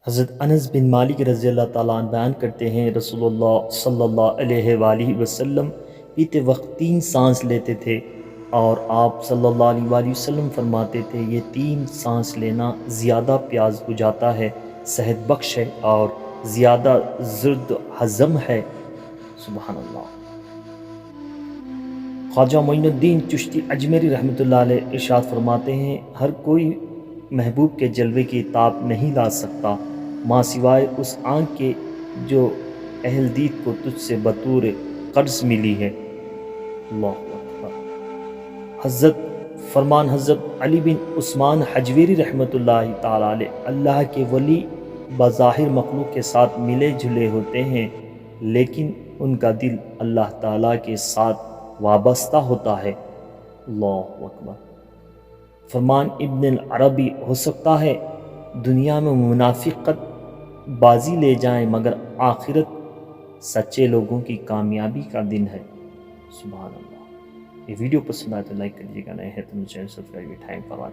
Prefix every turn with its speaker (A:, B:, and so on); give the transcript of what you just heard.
A: حضرت انس بن مالک رضی اللہ تعالیٰ عنہ بیان کرتے ہیں رسول اللہ صلی اللہ علیہ وآلہ وسلم پیتے وقت 3 سانس لیتے تھے، اور آپ صلی اللہ علیہ وآلہ وسلم فرماتے تھے یہ 3 سانس لینا زیادہ پیاز بجھاتا ہے، صحت بخش ہے اور زیادہ زرد ہضم ہے۔ سبحان اللہ۔ خواجہ معین الدین چشتی اجمیری رحمۃ اللہ علیہ ارشاد فرماتے ہیں ہر کوئی محبوب کے جلوے کی تاب نہیں لا سکتا ماں سوائے اس آنکھ کے جو اہل دید کو تجھ سے بطور قرض ملی ہے۔ اللہ اکبر۔ حضرت علی بن عثمان حجویری رحمۃ اللہ تعالی علیہ اللہ کے ولی بظاہر مخلوق کے ساتھ ملے جھلے ہوتے ہیں، لیکن ان کا دل اللہ تعالیٰ کے ساتھ وابستہ ہوتا ہے۔ اللہ اکبر۔ فرمان ابن العربی ہو سکتا ہے دنیا میں منافقت بازی لے جائیں مگر آخرت سچے لوگوں کی کامیابی کا دن ہے۔ سبحان اللہ۔ یہ ویڈیو پسند آئے تو لائک کریے گا، نئے ہیں تو چینل سبسکرائب۔ ٹائم پر